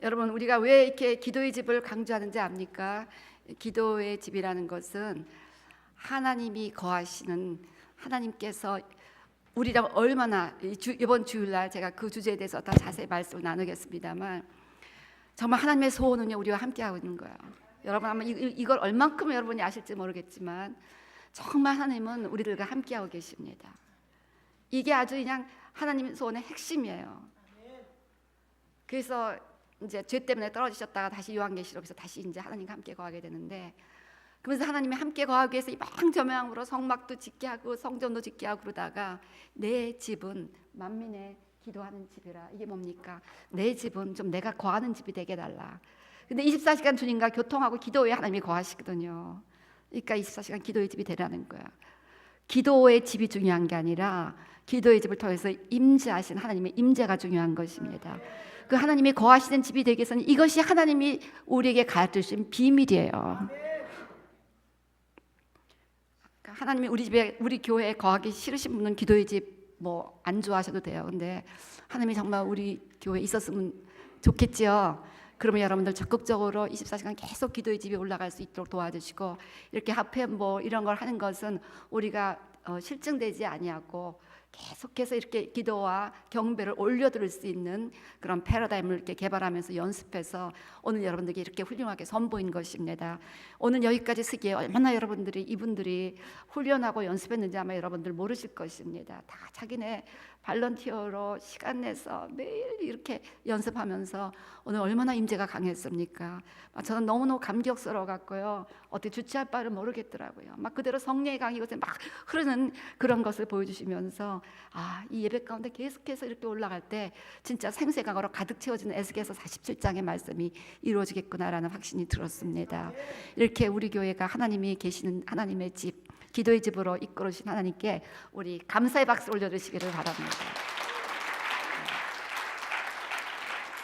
여러분, 우리가 왜 이렇게 기도의 집을 강조하는지 압니까? 기도의 집이라는 것은 하나님이 거하시는, 하나님께서 우리랑 얼마나, 이번 주일날 제가 그 주제에 대해서 더 자세히 말씀을 나누겠습니다만, 정말 하나님의 소원은요, 우리와 함께하고 있는 거예요. 여러분 아마 이걸 얼만큼 여러분이 아실지 모르겠지만 정말 하나님은 우리들과 함께하고 계십니다. 이게 아주 그냥 하나님의 소원의 핵심이에요. 그래서 이제 죄 때문에 떨어지셨다가 다시 요한계시록에서 다시 이제 하나님과 함께 거하게 되는데, 그러면서 하나님이 함께 거하기 위해서 이방저방으로 성막도 짓게 하고 성전도 짓게 하고 그러다가 내 집은 만민의 기도하는 집이라. 이게 뭡니까? 내 집은 좀 내가 거하는 집이 되게 달라. 근데 24시간 주님과 교통하고 기도에 하나님이 거하시거든요. 그러니까 24시간 기도의 집이 되라는 거야. 기도의 집이 중요한 게 아니라 기도의 집을 통해서 임재하신 하나님의 임재가 중요한 것입니다. 그 하나님이 거하시는 집이 되기 위해서는 이것이 하나님이 우리에게 가르쳐주신 비밀이에요. 하나님이 우리 집에, 우리 교회에 거하기 싫으신 분은 기도의 집 뭐 안 좋아하셔도 돼요. 근데 하나님이 정말 우리 교회에 있었으면 좋겠지요. 그러면 여러분들 적극적으로 24시간 계속 기도의 집에 올라갈 수 있도록 도와주시고, 이렇게 합회 뭐 이런 걸 하는 것은 우리가 실증되지 아니하고 계속해서 이렇게 기도와 경배를 올려드릴 수 있는 그런 패러다임을 이렇게 개발하면서 연습해서 오늘 여러분들에게 이렇게 훌륭하게 선보인 것입니다. 오늘 여기까지 쓰기에 얼마나 여러분들이 이분들이 훈련하고 연습했는지 아마 여러분들 모르실 것입니다. 다 자기네 발런티어로 시간 내서 매일 이렇게 연습하면서 오늘 얼마나 임재가 강했습니까? 저는 너무너무 감격스러워 갖고요, 어떻게 주체할 바를 모르겠더라고요. 막 그대로 성령의 강이 곳에 막 흐르는 그런 것을 보여주시면서, 이 예배 가운데 계속해서 이렇게 올라갈 때 진짜 생생강으로 가득 채워지는 에스겔서 47장의 말씀이 이루어지겠구나라는 확신이 들었습니다. 이렇게 우리 교회가 하나님이 계시는 하나님의 집, 기도의 집으로 이끌어주신 하나님께 우리 감사의 박수 올려주시기를 바랍니다.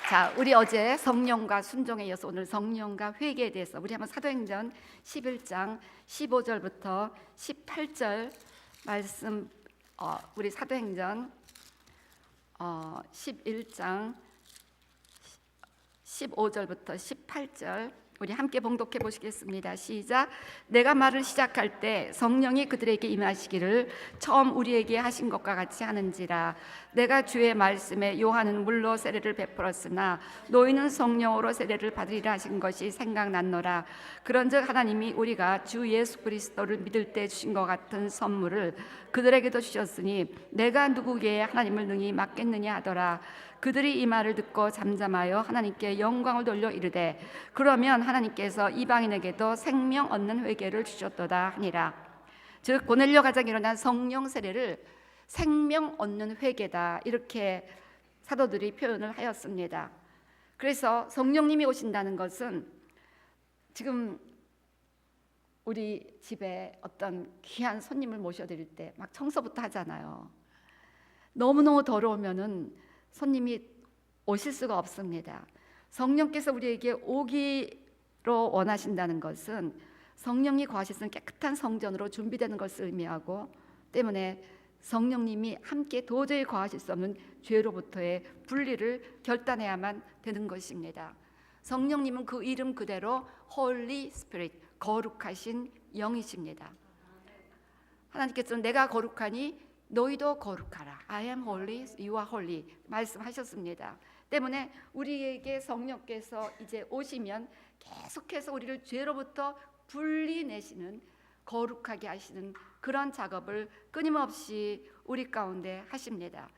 자, 우리 어제 성령과 순종에 이어서 오늘 성령과 회개에 대해서 우리 한번 사도행전 11장 15절부터 18절 말씀, 우리 사도행전 11장 15절부터 18절 우리 함께 봉독해 보시겠습니다. 시작. 내가 말을 시작할 때 성령이 그들에게 임하시기를 처음 우리에게 하신 것과 같이 하는지라. 내가 주의 말씀에 요한은 물로 세례를 베풀었으나 너희는 성령으로 세례를 받으리라 하신 것이 생각났노라. 그런즉 하나님이 우리가 주 예수 그리스도를 믿을 때 주신 것 같은 선물을 그들에게도 주셨으니 내가 누구에게 하나님을 능히 맡겠느냐 하더라. 그들이 이 말을 듣고 잠잠하여 하나님께 영광을 돌려 이르되, 그러면 하나님께서 이방인에게도 생명 얻는 회개를 주셨도다 하니라. 즉 고넬료 가정에 일어난 성령 세례를 생명 얻는 회개다, 이렇게 사도들이 표현을 하였습니다. 그래서 성령님이 오신다는 것은, 지금 우리 집에 어떤 귀한 손님을 모셔드릴 때 막 청소부터 하잖아요. 너무너무 더러우면은 손님이 오실 수가 없습니다. 성령께서 우리에게 오기로 원하신다는 것은 성령이 거하시는 깨끗한 성전으로 준비되는 것을 의미하고, 때문에 성령님이 함께 도저히 거하실 수 없는 죄로부터의 분리를 결단해야만 되는 것입니다. 성령님은 그 이름 그대로 Holy Spirit, 거룩하신 영이십니다. 하나님께서는 내가 거룩하니 너희도 거룩하라. I am holy, you are holy 말씀하셨습니다. 때문에 우리에게 성령께서 이제 오시면 계속해서 우리를 죄로부터 분리내시는, 거룩하게 하시는 그런 작업을 끊임없이 우리 가운데 하십니다.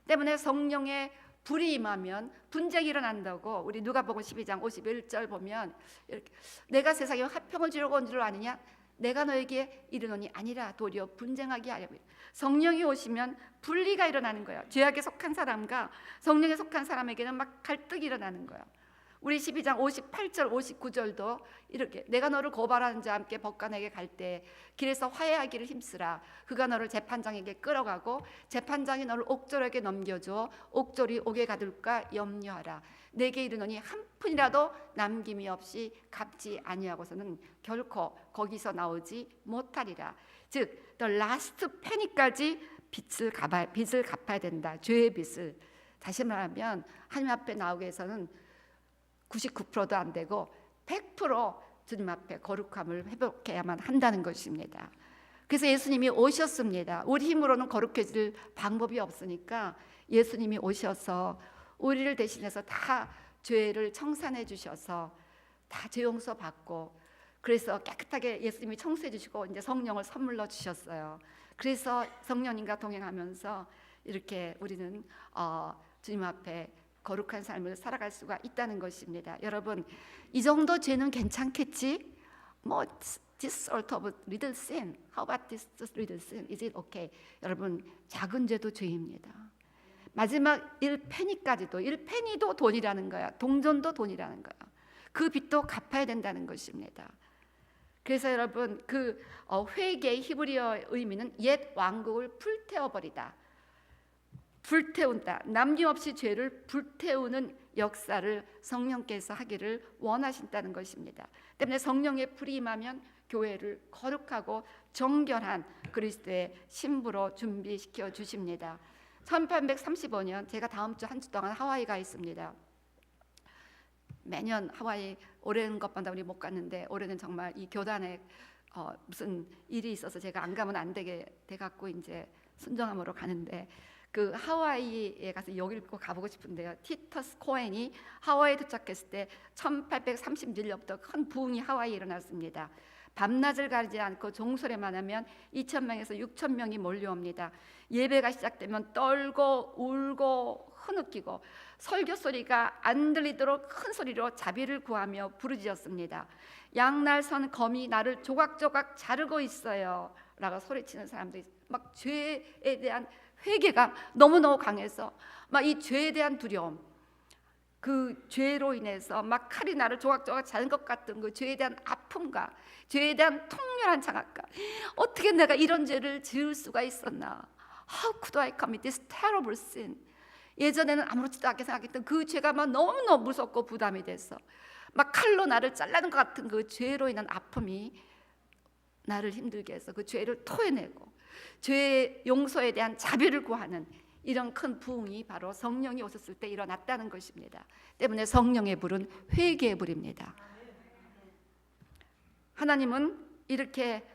때문에 성령의 불이 임하면 분쟁이 일어난다고 우리 누가복음 12장 51절 보면, 이렇게 내가 세상에 화평을 주려고 온 줄 아느냐? 내가 너에게 이르노니 아니라 도리어 분쟁하게 하려고. 성령이 오시면 분리가 일어나는 거예요. 죄악에 속한 사람과 성령에 속한 사람에게는 막 갈등이 일어나는 거예요. 우리 12장 58절 59절도 이렇게, 내가 너를 고발하는 자와 함께 법관에게 갈 때 길에서 화해하기를 힘쓰라. 그가 너를 재판장에게 끌어가고 재판장이 너를 옥졸에게 넘겨줘 옥졸이 옥에 가둘까 염려하라. 내게 이르노니 한 푼이라도 남김이 없이 갚지 아니하고서는 결코 거기서 나오지 못하리라. 즉 the last penny까지 빚을 갚아야 된다. 죄의 빚을. 다시 말하면 하나님 앞에 나오기 위해서는 99%도 안 되고 100% 주님 앞에 거룩함을 회복해야만 한다는 것입니다. 그래서 예수님이 오셨습니다. 우리 힘으로는 거룩해질 방법이 없으니까 예수님이 오셔서 우리를 대신해서 다 죄를 청산해 주셔서 다 죄 용서 받고, 그래서 깨끗하게 예수님이 청소해 주시고 이제 성령을 선물로 주셨어요. 그래서 성령님과 동행하면서 이렇게 우리는 주님 앞에 거룩한 삶을 살아갈 수가 있다는 것입니다. 여러분, 이 정도 죄는 괜찮겠지? 뭐 this sort of little sin. How about this little sin? Is it okay? 여러분, 작은 죄도 죄입니다. 마지막 1페니까지도, 1페니도 돈이라는 거야. 동전도 돈이라는 거야. 그 빚도 갚아야 된다는 것입니다. 그래서 여러분, 그 회개의 히브리어 의미는 옛 왕국을 불태워버리다, 불태운다, 남김없이 죄를 불태우는 역사를 성령께서 하기를 원하신다는 것입니다. 때문에 성령의 불이 임하면 교회를 거룩하고 정결한 그리스도의 신부로 준비시켜 주십니다. 1835년 제가 다음 주 한 주 동안 하와이 가 있습니다. 매년 하와이 오랜 것마다 우리 못 갔는데 올해는 정말 이 교단에 무슨 일이 있어서 제가 안 가면 안 되게 돼갖고 이제 순정함으로 가는데, 그 하와이에 가서 여기를 꼭 가보고 싶은데요. 티터스 코엔이 하와이에 도착했을 때 1836년부터 큰 부흥이 하와이에 일어났습니다. 밤낮을 가리지 않고 종소리만 하면 2,000명에서 6,000명이 몰려옵니다. 예배가 시작되면 떨고 울고 흐느끼고 설교 소리가 안 들리도록 큰 소리로 자비를 구하며 부르짖었습니다. 양날선 검이 나를 조각조각 자르고 있어요 라고 소리치는 사람들이 막 죄에 대한 회개가 너무너무 강해서 막 이 죄에 대한 두려움, 그 죄로 인해서 막 칼이 나를 조각조각 자른 것 같은 그 죄에 대한 아픔과 죄에 대한 통렬한 장악감, 어떻게 내가 이런 죄를 지을 수가 있었나, How could I commit this terrible sin? 예전에는 아무렇지도 않게 생각했던 그 죄가 막 너무너무 무섭고 부담이 돼서 막 칼로 나를 잘라는 것 같은 그 죄로 인한 아픔이 나를 힘들게 해서 그 죄를 토해내고 죄의 용서에 대한 자비를 구하는 이런 큰 부흥이 바로 성령이 오셨을 때 일어났다는 것입니다. 때문에 성령의 불은 회개의 불입니다. 하나님은 이렇게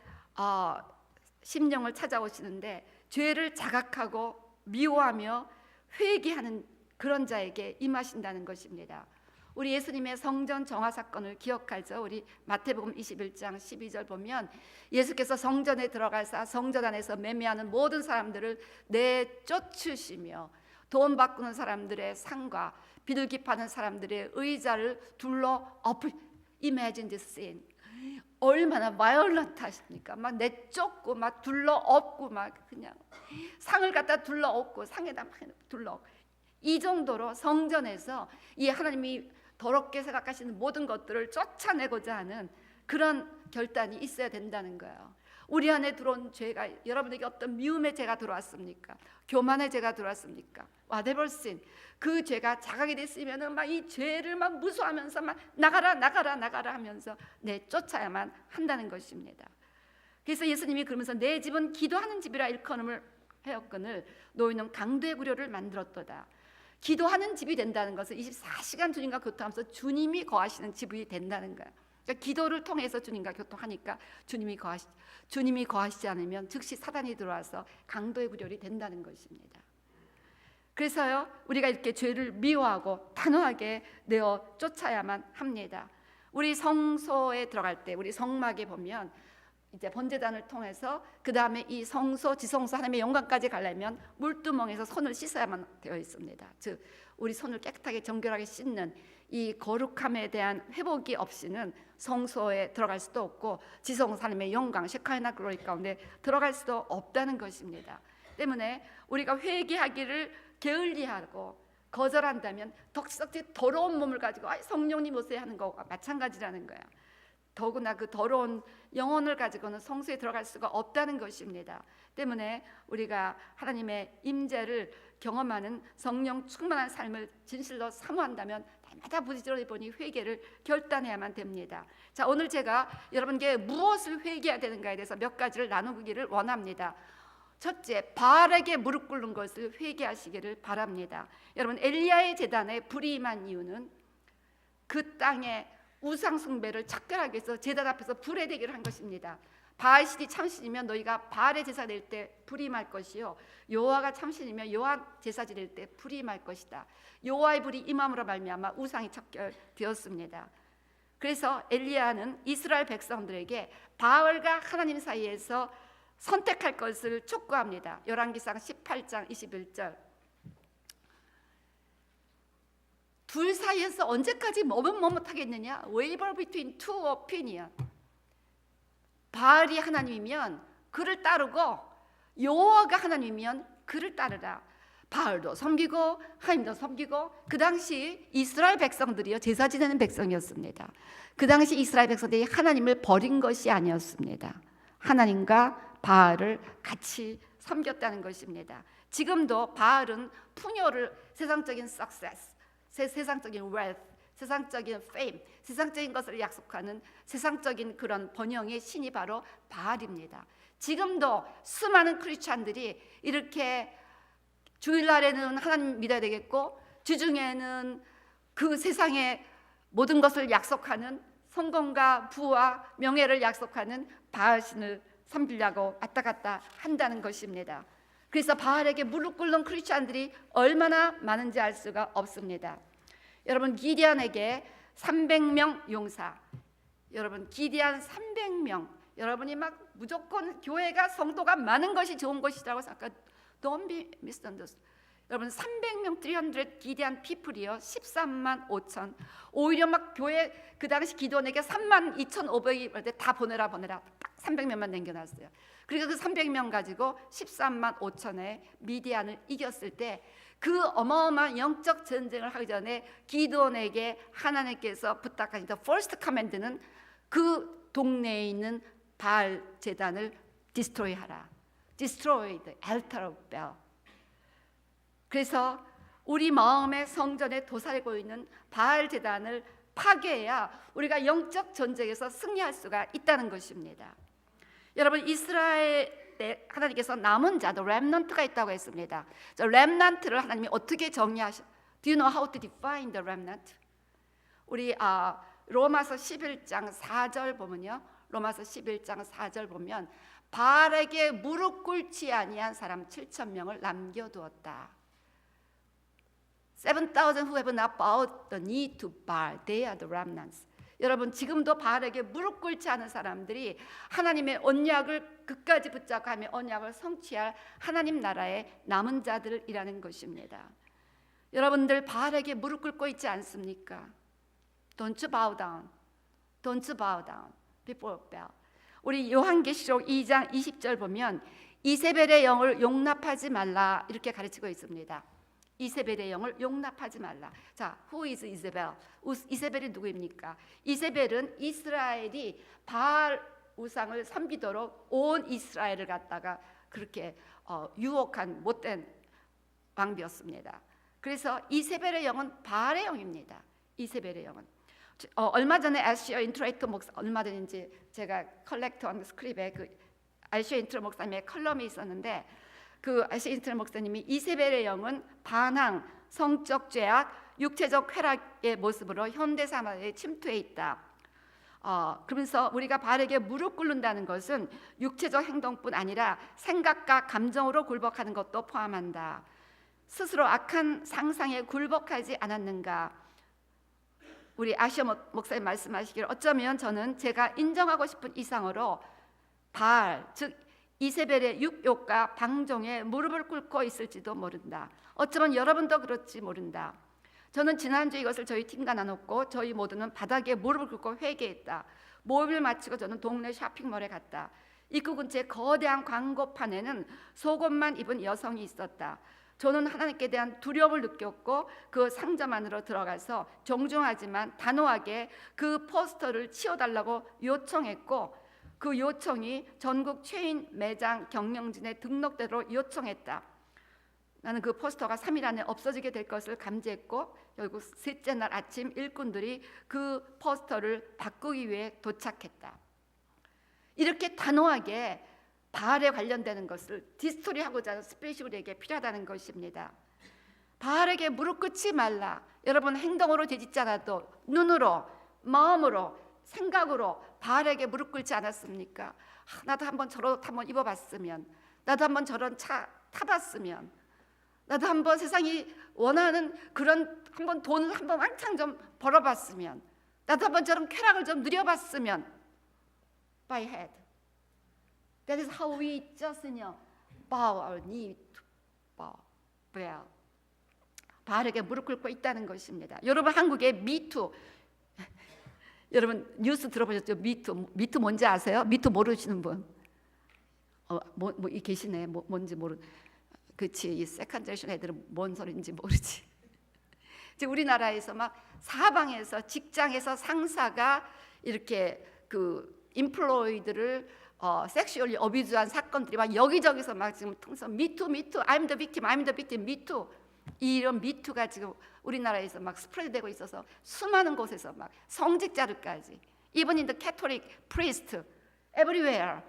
심령을 찾아오시는데 죄를 자각하고 미워하며 회개하는 그런 자에게 임하신다는 것입니다. 우리 예수님의 성전 정화 사건을 기억하죠. 우리 마태복음 21장 12절 보면 예수께서 성전에 들어가사 성전 안에서 매매하는 모든 사람들을 내쫓으시며 돈 바꾸는 사람들의 상과 비둘기 파는 사람들의 의자를 둘러 엎을. Imagine this scene. 얼마나 바이올런트 하십니까? 막 내쫓고 막 둘러 엎고 막 그냥 상을 갖다 둘러 엎고 상에다 막 둘러 엎고, 이 정도로 성전에서 이 하나님이 더럽게 생각하시는 모든 것들을 쫓아내고자 하는 그런 결단이 있어야 된다는 거예요. 우리 안에 들어온 죄가 여러분에게 어떤 미움의 죄가 들어왔습니까? 교만의 죄가 들어왔습니까? whatever sin, 그 죄가 자각이 됐으면은 막 이 죄를 막 무서워하면서 막 나가라 나가라 나가라 하면서 내쫓아야만 한다는 것입니다. 그래서 예수님이 그러면서 내 집은 기도하는 집이라 일컬음을 하였거늘 너희는 강도의 구려를 만들었도다. 기도하는 집이 된다는 것은 24시간 주님과 교통하면서 주님이 거하시는 집이 된다는 거예요. 그러니까 기도를 통해서 주님과 교통하니까 주님이 거하시지 않으면 즉시 사단이 들어와서 강도의 구렬이 된다는 것입니다. 그래서요, 우리가 이렇게 죄를 미워하고 단호하게 내어 쫓아야만 합니다. 우리 성소에 들어갈 때 우리 성막에 보면 이제 번제단을 통해서 그 다음에 이 성소, 지성소 하나님의 영광까지 가려면 물두멍에서 손을 씻어야만 되어 있습니다. 즉 우리 손을 깨끗하게 정결하게 씻는 이 거룩함에 대한 회복이 없이는 성소에 들어갈 수도 없고 지성소 하나님의 영광, 셰카이나 글로리 가운데 들어갈 수도 없다는 것입니다. 때문에 우리가 회개하기를 게을리하고 거절한다면 덕지덕지 더러운 몸을 가지고 성령님 오세요 하는 것과 마찬가지라는 거예요. 더구나 그 더러운 영혼을 가지고는 성소에 들어갈 수가 없다는 것입니다. 때문에 우리가 하나님의 임재를 경험하는 성령 충만한 삶을 진실로 사모한다면 날마다 부지런히 보니 회개를 결단해야만 됩니다. 자, 오늘 제가 여러분께 무엇을 회개해야 되는가에 대해서 몇 가지를 나누기를 원합니다. 첫째, 바알에게 무릎 꿇는 것을 회개하시기를 바랍니다. 여러분, 엘리야의 제단에 불이 임한 이유는 그 땅에 우상 숭배를 척결하기 위해서 제단 앞에서 불의 대결을 한 것입니다. 바알신이 참신이면 너희가 바알의 제사 드릴 때 불이 임할 것이요 여호와가 참신이면 여호와 제사 드릴 때 불이 임할 것이다. 여호와의 불이 임함으로 말미암아 우상이 척결되었습니다. 그래서 엘리야는 이스라엘 백성들에게 바알과 하나님 사이에서 선택할 것을 촉구합니다. 열왕기상 18장 21절. 둘 사이에서 언제까지 머뭇머뭇하겠느냐? Waver between two opinion. 바알이 하나님이면 그를 따르고 여호와가 하나님이면 그를 따르라. 바알도 섬기고 하나님도 섬기고. 그 당시 이스라엘 백성들이요 제사 지내는 백성이었습니다. 그 당시 이스라엘 백성들이 하나님을 버린 것이 아니었습니다. 하나님과 바알을 같이 섬겼다는 것입니다. 지금도 바알은 풍요를, 세상적인 success, 세상적인 wealth, 세상적인 fame, 세상적인 것을 약속하는 세상적인 그런 번영의 신이 바로 바알입니다. 지금도 수많은 크리스찬들이 이렇게 주일날에는 하나님 믿어야 되겠고 주중에는 그 세상의 모든 것을 약속하는 성공과 부와 명예를 약속하는 바알신을 섬기려고 왔다 갔다 한다는 것입니다. 그래서 바알에게 무릎 꿇는 크리스찬들이 얼마나 많은지 알 수가 없습니다. 여러분, 기디언에게 300명 용사, 여러분 기디언 300명, 여러분이 막 무조건 교회가 성도가 많은 것이 좋은 것이라고 생각하. Don't be misunderstood. 여러분 300명 300 기디언 people이요 13만 5천. 오히려 막 교회 그 당시 기도원에게 3만 2,500이 다 보내라 딱 300명만 남겨놨어요. 그리고 그 300명 가지고 13만 5천의 미디안을 이겼을 때 그 어마어마한 영적 전쟁을 하기 전에 기도원에게 하나님께서 부탁하신 the first command는 그 동네에 있는 바알 제단을 디스트로이하라. Destroy the altar of Baal. 그래서 우리 마음의 성전에 도사리고 있는 바알 제단을 파괴해야 우리가 영적 전쟁에서 승리할 수가 있다는 것입니다. 여러분, 이스라엘에 하나님께서 남은 자도 렘넌트가 있다고 했습니다. 저 렘넌트를 하나님이 어떻게 정의하셔? Do you know how to define the remnant? 우리 로마서 11장 4절 보면요. 로마서 11장 4절 보면 바알에게 무릎 꿇지 아니한 사람 7,000명을 남겨두었다. 7,000 who have not bowed the knee to Baal, they are the remnants. 여러분, 지금도 바알에게 무릎 꿇지 않은 사람들이 하나님의 언약을 끝까지 붙잡고 하며 언약을 성취할 하나님 나라의 남은 자들이라는 것입니다. 여러분들 바알에게 무릎 꿇고 있지 않습니까? Don't you bow down. Don't you bow down before Baal. 우리 요한계시록 2장 20절 보면 이세벨의 영을 용납하지 말라 이렇게 가르치고 있습니다. 이세벨의 영을 용납하지 말라. 자, who is 이세벨? 이세벨이 누구입니까? 이세벨은 이스라엘이 바알 우상을 섬기도록 온 이스라엘을 갖다가 그렇게 유혹한 못된 왕비였습니다. 그래서 이세벨의 영은 바알의 영입니다. 이세벨의 영은. 얼마 전에 아시아 인트레이터 목사, 얼마 전인지 제가 컬렉터 온 스크립에 그 아시아 인트레이터 목사님의 컬럼이 있었는데 그 아시아 인트레이터 목사님이 이세벨의 영은 반항, 성적 죄악, 육체적 쾌락의 모습으로 현대 사회에 침투해 있다. 그러면서 우리가 바알에게 무릎 꿇는다는 것은 육체적 행동뿐 아니라 생각과 감정으로 굴복하는 것도 포함한다. 스스로 악한 상상에 굴복하지 않았는가? 우리 아시아 목사님 말씀하시기를 어쩌면 저는 제가 인정하고 싶은 이상으로 바알, 즉 이세벨의 육욕과 방종에 무릎을 꿇고 있을지도 모른다. 어쩌면 여러분도 그렇지 모른다. 저는 지난주에 이것을 저희 팀과 나눴고 저희 모두는 바닥에 무릎을 꿇고 회개했다. 모임을 마치고 저는 동네 쇼핑몰에 갔다. 입구 근처에 거대한 광고판에는 속옷만 입은 여성이 있었다. 저는 하나님께 대한 두려움을 느꼈고 그 상점 안으로 들어가서 정중하지만 단호하게 그 포스터를 치워달라고 요청했고 그 요청이 전국 체인 매장 경영진의 등록대로 요청했다. 나는 그 포스터가 3일 안에 없어지게 될 것을 감지했고 결국 셋째 날 아침 일꾼들이 그 포스터를 바꾸기 위해 도착했다. 이렇게 단호하게 바알에 관련되는 것을 디스토리하고자 하는 스피리추얼에게 필요하다는 것입니다. 바알에게 무릎 꿇지 말라. 여러분 행동으로 되짓지 않아도 눈으로, 마음으로, 생각으로 바알에게 무릎 꿇지 않았습니까? 나도 한번 저런 옷 한번 입어봤으면, 나도 한번 저런 차 타봤으면, 나도 한번 세상이 원하는 그런 한번 돈을 한번 왕창 좀 벌어봤으면, 나도 한번 저런 쾌락을 좀 누려봤으면. By head. That is how we just bow our knee to Baal. 바알에게 무릎 꿇고 있다는 것입니다. 여러분 한국의 미투, 여러분 뉴스 들어보셨죠? 미투 뭔지 아세요? 미투 모르시는 분? 계시네. 뭔지 그치, 이 세컨 제너레이션 애들은 뭔 소리인지 모르지. 지금 우리나라에서 막 사방에서 직장에서 상사가 이렇게 그 임플로이드를 섹슈얼리 어비주한 사건들이 막 여기저기서 막 지금 통해서 미투, I'm the victim, 미투. 이런 미투가 지금 우리나라에서 막 스프레드되고 있어서 수많은 곳에서 막 성직자들까지, even in the Catholic priest, everywhere,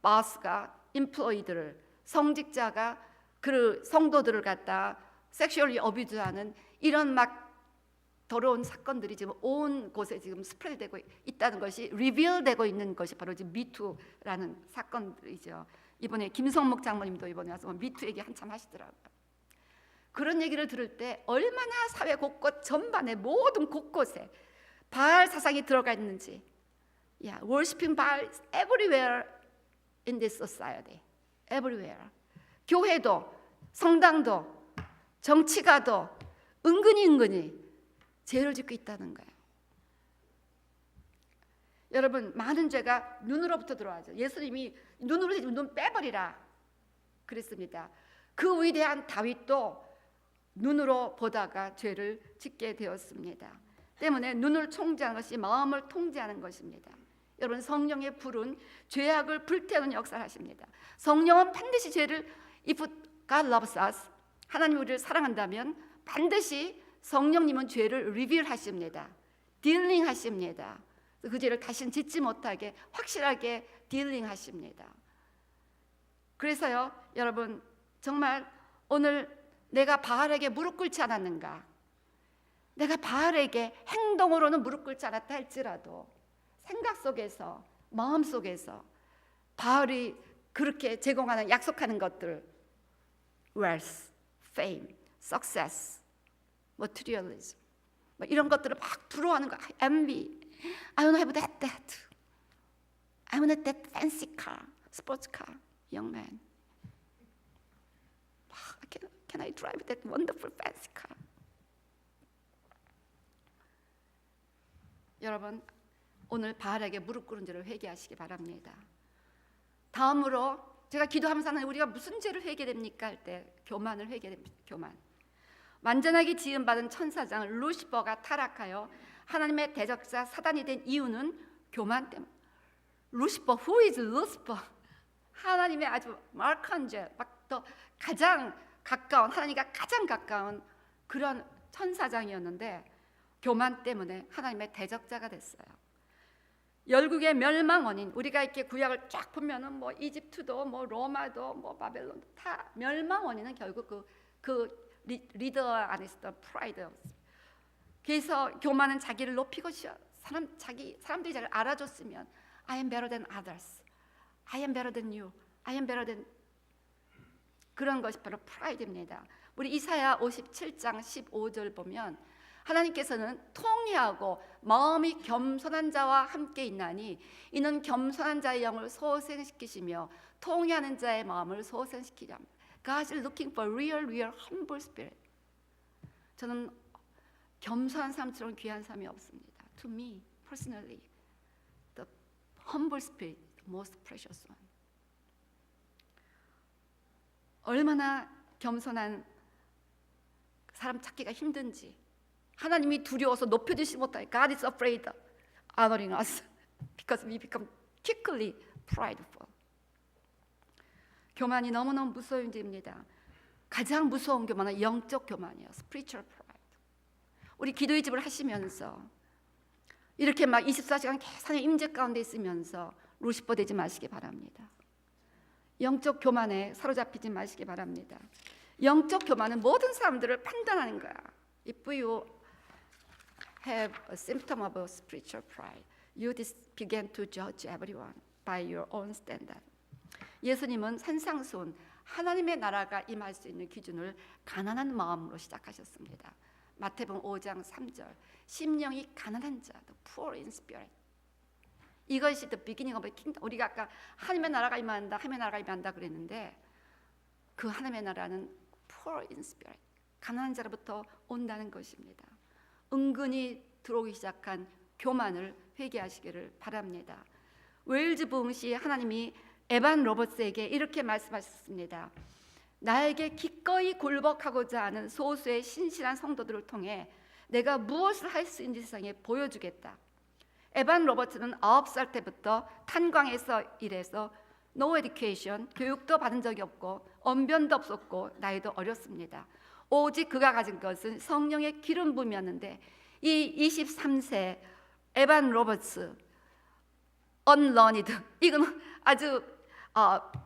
boss가 임플로이드를, 성직자가 그 성도들을 갖다 섹슈얼리 어비주하는 이런 막 더러운 사건들이 지금 온 곳에 지금 스프레드되고 있다는 것이 리빌되고 있는 것이 바로 지금 미투라는 사건들이죠. 이번에 김성목 장모님도 이번에 와서 미투 얘기 한참 하시더라고요. 그런 얘기를 들을 때 얼마나 사회 곳곳 전반에 모든 곳곳에 바알 사상이 들어가 있는지. worshiping Baal everywhere in this society. everywhere. 교회도, 성당도, 정치가도 은근히 죄를 짓고 있다는 거예요. 여러분 많은 죄가 눈으로부터 들어와죠. 예수님이 눈으로 되지면 눈 빼버리라 그랬습니다. 그 위대한 다윗도 눈으로 보다가 죄를 짓게 되었습니다. 때문에 눈을 통제하는 것이 마음을 통제하는 것입니다. 여러분 성령의 불은 죄악을 불태우는 역사를 하십니다. 성령은 반드시 죄를, if God loves us, 하나님 우리를 사랑한다면 반드시 성령님은 죄를 리빌하십니다. 딜링하십니다. 그 죄를 다시는 짓지 못하게 확실하게 딜링하십니다. 그래서요 여러분 정말 오늘 내가 바알에게 무릎 꿇지 않았는가, 내가 바알에게 행동으로는 무릎 꿇지 않았다 할지라도 생각 속에서, 마음 속에서 바알이 그렇게 제공하는, 약속하는 것들, wealth, fame, success, materialism, 이런 것들을 막 들어오는 거, envy, I want to have that. I want that fancy car, sports car, young man. Can I drive that wonderful fancy car? 여러분 오늘 바알에게 무릎 꿇은 죄를 회개하시기 바랍니다. 다음으로 제가 기도하면서 우리가 무슨 죄를 회개됩니까 할 때 교만을 회개됩니다. 교만. 완전하게 지음받은 천사장 루시퍼가 타락하여 하나님의 대적자 사단이 된 이유는 교만 때문. 루시퍼, who is Lucifer? 하나님의 아주 마르칸젤, 막 더 가장 가까운, 하나님과 가장 가까운 그런 천사장이었는데 교만 때문에 하나님의 대적자가 됐어요. 열국의 멸망 원인, 우리가 이렇게 구약을 쫙 보면은 뭐 이집트도 뭐 로마도 뭐 바벨론도 다 멸망 원인은 결국 그 리더 안에 있었던 프라이드였습니다. 그래서 교만은 자기를 높이고 사람들이 자기를 알아줬으면 I am better than others, I am better than you, I am better than, 그런 것이 바로 프라이드입니다. 우리 이사야 57장 15절 보면 하나님께서는 통회하고 마음이 겸손한 자와 함께 있나니 이는 겸손한 자의 영을 소생시키시며 통회하는 자의 마음을 소생시키려 합니다. God is looking for real humble spirit. 저는 겸손한 사람처럼 귀한 사람이 없습니다. To me personally, the humble spirit, the most precious one. 얼마나 겸손한 사람 찾기가 힘든지, 하나님이 두려워서 높여주시지 못하게 God is afraid of honoring us because we become quickly prideful. 교만이 너무너무 무서운 문제입니다. 가장 무서운 교만은 영적 교만이에요. spiritual pride. 우리 기도의 집을 하시면서 이렇게 막 24시간 계속 하나님 임재 가운데 있으면서 루시퍼 되지 마시기 바랍니다. 영적 교만에 사로잡히지 마시기 바랍니다. 영적 교만은 모든 사람들을 판단하는 거야. If you have a symptom of a spiritual pride, you begin to judge everyone by your own standard. 예수님은 산상수훈, 하나님의 나라가 임할 수 있는 기준을 가난한 마음으로 시작하셨습니다. 마태복음 5장 3절, 심령이 가난한 자, the poor in spirit. 이것이 the beginning of a kingdom. 우리가 아까 하나님의 나라가 임한다, 하나님의 나라가 임한다 그랬는데 그 하나님의 나라는 poor in spirit, 가난한 자로부터 온다는 것입니다. 은근히 들어오기 시작한 교만을 회개하시기를 바랍니다. 웨일즈 부흥시 하나님이 에반 로버츠에게 이렇게 말씀하셨습니다. 나에게 기꺼이 굴복하고자 하는 소수의 신실한 성도들을 통해 내가 무엇을 할 수 있는지 세상에 보여주겠다. 에반 로버츠는 9살 때부터 탄광에서 일해서 no education, 교육도 받은 적이 없고 언변도 없었고 나이도 어렸습니다. 오직 그가 가진 것은 성령의 기름 부음이었는데 이 23세 에반 로버츠 unlearned, 이건 아주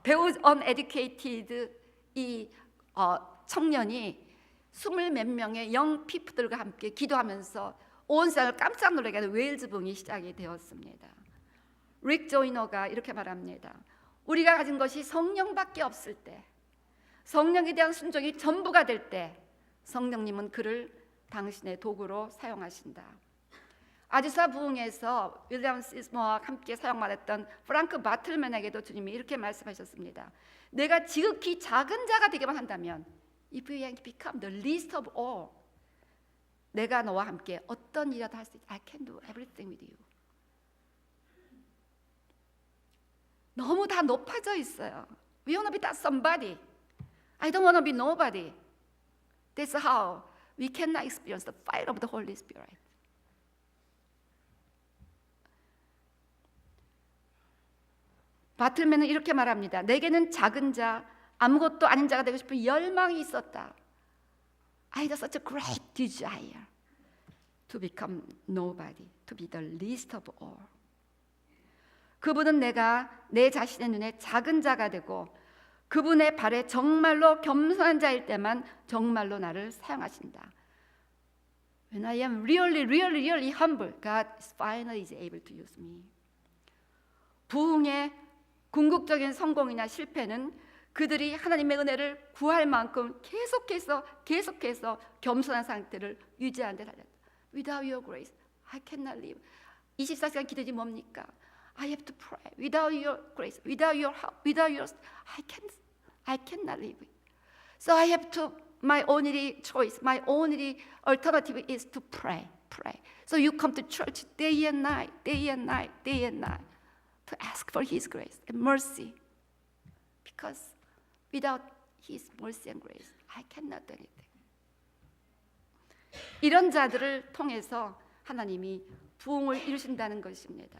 배우 uneducated 이 청년이 20 몇 명의 영 피프들과 함께 기도하면서 온 세상을 깜짝 놀라게 하는 웨일즈 부흥이 시작이 되었습니다. 릭 조이너가 이렇게 말합니다. 우리가 가진 것이 성령밖에 없을 때, 성령에 대한 순종이 전부가 될 때 성령님은 그를 당신의 도구로 사용하신다. 아주사 부흥에서 윌리엄 시스모와 함께 사용받았던 프랑크 바틀맨에게도 주님이 이렇게 말씀하셨습니다. 내가 지극히 작은 자가 되기만 한다면 If you become the least of all, 내가 너와 함께 어떤 일이라도 할 수 있다. I can do everything with you. 너무 다 높아져 있어요. We want to be that somebody. I don't want to be nobody. That's how we cannot experience the fire of the Holy Spirit. 바틀맨은 이렇게 말합니다. 내게는 작은 자, 아무것도 아닌 자가 되고 싶은 열망이 있었다. I had such a great desire to become nobody, to be the least of all. 그분은 내가 내 자신의 눈에 작은 자가 되고 그분의 발에 정말로 겸손한 자일 때만 정말로 나를 사용하신다. When I am really humble, God finally is able to use me. 부흥의 궁극적인 성공이나 실패는 그들이 하나님의 은혜를 구할 만큼 계속해서 겸손한 상태를 유지하는 데 달렸다. Without your grace, I cannot live. 24시간 기도지 뭡니까? I have to pray. Without your grace, without your help, without your, I cannot live. So I have to. My only choice, my only alternative is to pray. So you come to church day and night, to ask for His grace and mercy. Because without His mercy and grace, I cannot do anything. 이런 자들을 통해서 하나님이 부흥을 이루신다는 것입니다.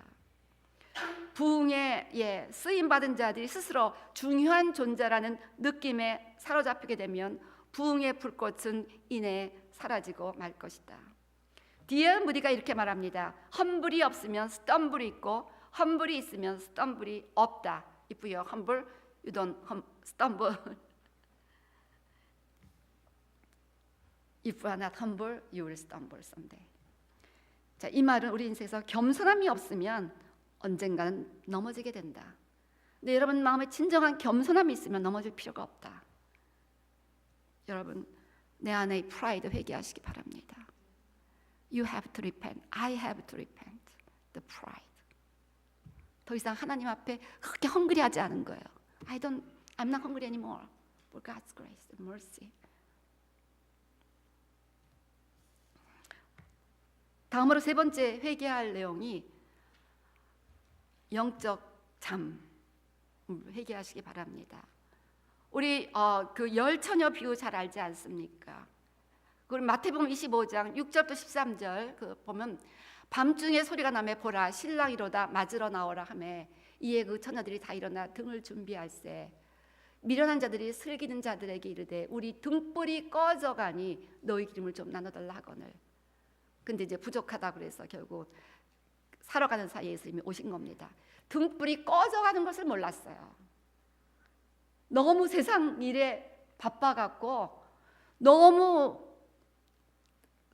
부흥에 쓰임 받은 자들이 스스로 중요한 존재라는 느낌에 사로잡히게 되면 부흥의 불꽃은 이내 사라지고 말 것이다. D.L. 무디가 이렇게 말합니다. 험불이 없으면 스텀블이 있고 험불이 있으면 스텀블이 없다. If you are humble, you don't stumble. If you are not humble, you will stumble someday. 자, 이 말은 우리 인생에서 겸손함이 없으면 언젠가는 넘어지게 된다. 근데 여러분 마음에 진정한 겸손함이 있으면 넘어질 필요가 없다. 여러분 내 안에 프라이드 회개하시기 바랍니다. You have to repent. I have to repent. The pride. 더 이상 하나님 앞에 그렇게 헝그리하지 않은 거예요. I'm not hungry anymore for God's grace and mercy. 다음으로 세 번째 회개할 내용이 영적 잠 회개하시기 바랍니다. 우리 그 열처녀 비유 잘 알지 않습니까? 그리고 마태복음 25장 6절부터 13절 그 보면 밤중에 소리가 나매 보라 신랑이로다 맞으러 나오라 하매 이에 그 처녀들이 다 일어나 등을 준비할세 미련한 자들이 슬기는 자들에게 이르되 우리 등불이 꺼져가니 너희 기름을 좀 나눠달라 하거늘. 근데 이제 부족하다 그래서 결국 사러 가는 사이에 예수님이 오신 겁니다. 등불이 꺼져가는 것을 몰랐어요. 너무 세상 일에 바빠갖고 너무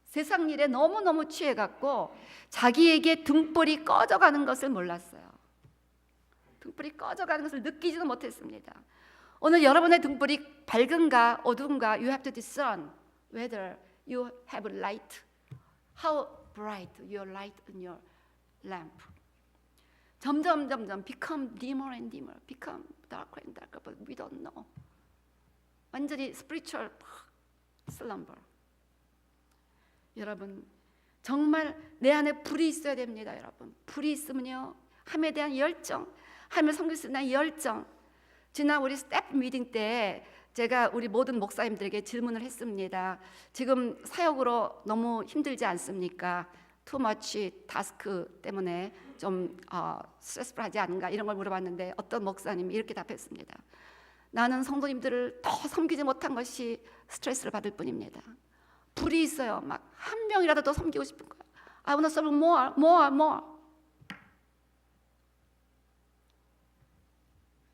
세상 일에 너무너무 취해갖고 자기에게 등불이 꺼져가는 것을 몰랐어요. 등불이 꺼져가는 것을 느끼지도 못했습니다. 오늘 여러분의 등불이 밝은가 어두운가 you have to discern whether you have light. How bright your light in your lamp. 점점 become dimmer and dimmer, become darker and darker, but we don't know. 완전히 spiritual slumber. 여러분 정말 내 안에 불이 있어야 됩니다. 여러분 불이 있으면요 하나님에 대한 열정, 하나님을 섬길 수 있는 열정. 지난 우리 스텝 미팅 때 제가 우리 모든 목사님들에게 질문을 했습니다. 지금 사역으로 너무 힘들지 않습니까? Too much task 때문에 좀 스트레스풀하지 않은가 이런 걸 물어봤는데 어떤 목사님이 이렇게 답했습니다. 나는 성도님들을 더 섬기지 못한 것이 스트레스를 받을 뿐입니다. 불이 있어요. 막 한 명이라도 더 섬기고 싶은 거야. I want to serve more.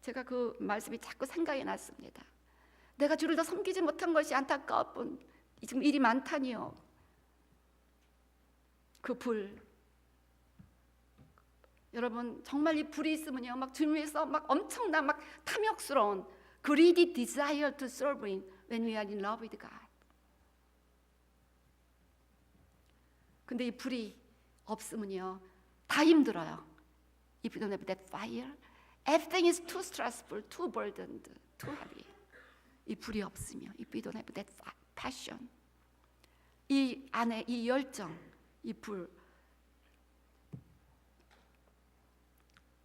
제가 그 말씀이 자꾸 생각이 났습니다. 내가 주를 더 섬기지 못한 것이 안타까울 뿐 지금 일이 많다니요. 그 불. 여러분 정말 이 불이 있으면요 막 주님 위해서 막 엄청난 막 탐욕스러운 greedy desire to serve Him when we are in love with God. 근데 이 불이 없으면요 다 힘들어요. If you don't have that fire, everything is too stressful, too burdened, too heavy. 이 불이 없으면 if you don't have that passion, 이 안에 이 열정, 이 불,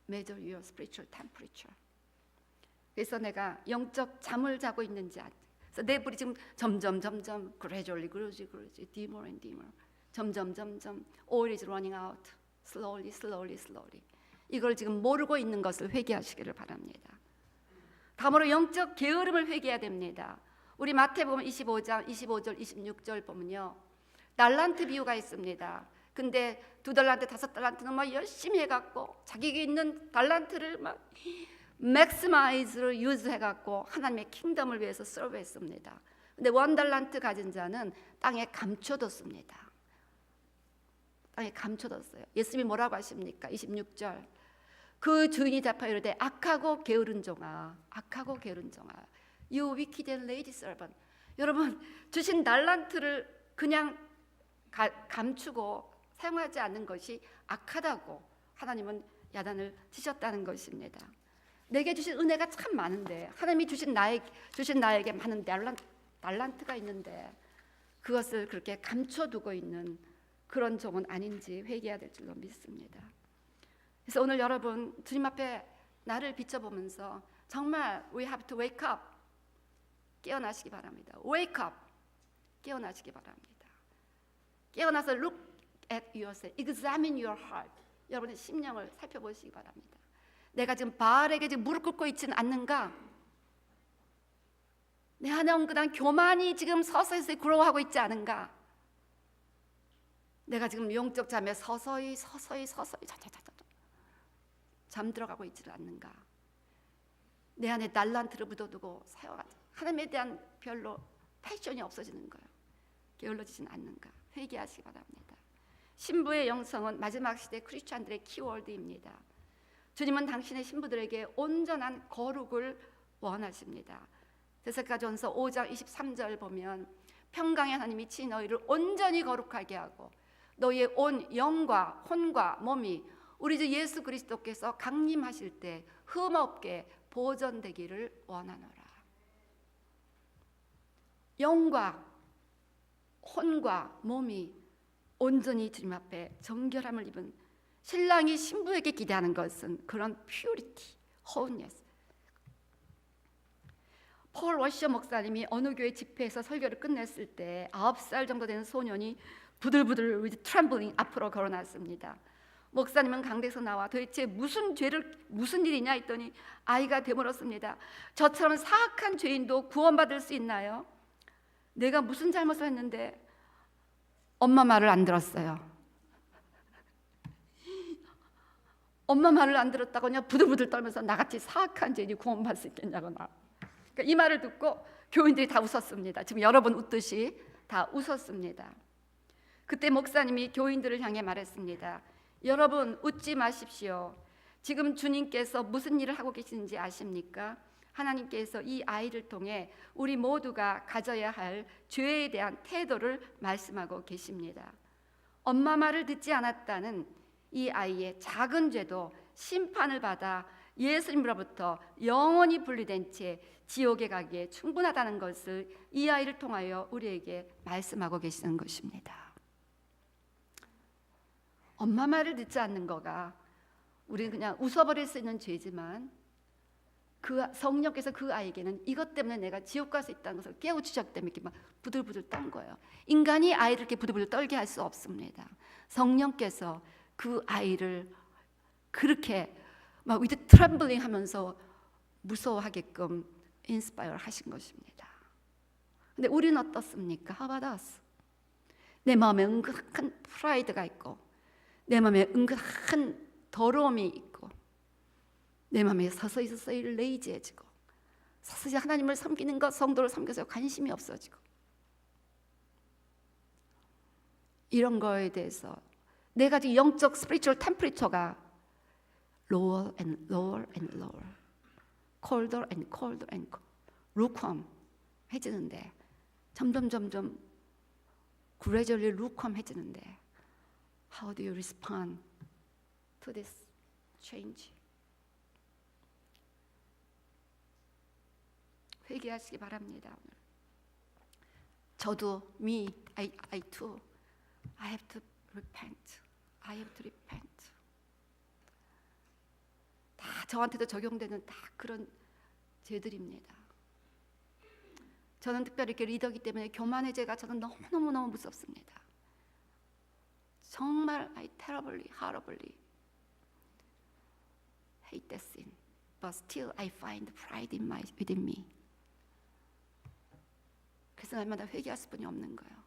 measure your spiritual temperature. 그래서 내가 영적 잠을 자고 있는지 그래서 내 불이 지금 점점 gradually dimmer and dimmer. 점점 oil is running out. slowly. 이걸 지금 모르고 있는 것을 회개하시기를 바랍니다. 다음으로 영적 게으름을 회개해야 됩니다. 우리 마태복음 25장 25절 26절 보면요 달란트 비유가 있습니다. 근데 2달란트 5달란트는 막 열심히 해갖고 자기에게 있는 달란트를 막 맥시마이즈로 유즈해갖고 하나님의 킹덤을 위해서 서브했습니다. 근데 1달란트 가진 자는 땅에 감춰뒀습니다. 땅에 감춰뒀어요. 예수님이 뭐라고 하십니까? 26절 그 주인이 답하여 이르되 악하고 게으른 종아 You wicked and lazy servant. 여러분 주신 달란트를 그냥 감추고 사용하지 않는 것이 악하다고 하나님은 야단을 치셨다는 것입니다. 내게 주신 은혜가 참 많은데 하나님이 주신 나에게 많은 달란트가 있는데 그것을 그렇게 감춰두고 있는 그런 종은 아닌지 회개해야 될 줄로 믿습니다. 그래서 오늘 여러분 주님 앞에 나를 비춰보면서 정말 we have to wake up. 깨어나시기 바랍니다. Wake up. 깨어나시기 바랍니다. 깨어나서 look at yourself. Examine your heart. 여러분의 심령을 살펴보시기 바랍니다. 내가 지금 바알에게 지금 무릎 꿇고 있지는 않는가? 내 안에 엉근한 교만이 지금 서서히 굴어가고 있지 않은가? 내가 지금 영적 잠에 서서히 잠들어가고 있지를 않는가? 내 안에 달란트를 묻어두고 사용하지 하나님에 대한 별로 패션이 없어지는 거예요. 게을러지진 않는가? 회개하시기 바랍니다. 신부의 영성은 마지막 시대 크리스찬들의 키워드입니다. 주님은 당신의 신부들에게 온전한 거룩을 원하십니다. 데살로니가전서 5장 23절 보면 평강의 하나님이 치 너희를 온전히 거룩하게 하고 너희의 온 영과 혼과 몸이 우리 주 예수 그리스도께서 강림하실 때 흠없게 보존되기를 원하노라. 영과 혼과 몸이 온전히 주님 앞에 정결함을 입은 신랑이 신부에게 기대하는 것은 그런 purity, holiness. 폴 워셔 목사님이 어느 교회 집회에서 설교를 끝냈을 때 9살 정도 되는 소년이 부들부들 with trembling 앞으로 걸어났습니다. 목사님은 강대에서 나와 도대체 무슨 일이냐 했더니 아이가 되물었습니다. 저처럼 사악한 죄인도 구원받을 수 있나요? 내가 무슨 잘못을 했는데 엄마 말을 안 들었어요. 엄마 말을 안 들었다고 그냥 부들부들 떨면서 나같이 사악한 죄인이 구원받을 수 있겠냐고 나. 그러니까 이 말을 듣고 교인들이 다 웃었습니다. 지금 여러분 웃듯이 다 웃었습니다. 그때 목사님이 교인들을 향해 말했습니다. 여러분 웃지 마십시오. 지금 주님께서 무슨 일을 하고 계시는지 아십니까? 하나님께서 이 아이를 통해 우리 모두가 가져야 할 죄에 대한 태도를 말씀하고 계십니다. 엄마 말을 듣지 않았다는 이 아이의 작은 죄도 심판을 받아 예수님으로부터 영원히 분리된 채 지옥에 가기에 충분하다는 것을 이 아이를 통하여 우리에게 말씀하고 계시는 것입니다. 엄마 말을 듣지 않는 거가 우리는 그냥 웃어버릴 수 있는 죄지만 그 성령께서 그 아이에게는 이것 때문에 내가 지옥 갈 수 있다는 것을 깨우치셨기 때문에 이렇게 막 부들부들 떤 거예요. 인간이 아이를 이렇게 부들부들 떨게 할 수 없습니다. 성령께서 그 아이를 그렇게 막 with trembling 하면서 무서워하게끔 인스파이어 하신 것입니다. 근데 우리는 어떻습니까? How about us? 내 마음에 은근한 프라이드가 있고 내 마음에 은근한 더러움이 있고 내 마음에 서서히 레이지해지고 서서히 하나님을 섬기는 것, 성도를 섬겨서 관심이 없어지고 이런 거에 대해서 내가 지금 영적 스피리추얼 템퍼리처가 lower and lower and lower, colder and colder and lukewarm 해지는데 점점 gradually lukewarm 해지는데 how do you respond to this change? 회개하시기 바랍니다. 오늘. 저도 I too, I have to repent. I have to repent. 다 저한테도 적용되는 다 그런 죄들입니다. 저는 특별히 이렇게 리더이기 때문에 교만의 죄가 저는 너무 무섭습니다. 정말 I terribly, horribly hate that sin, but still I find pride within me. 그래서 날마다 회개할 수뿐이 없는 거예요.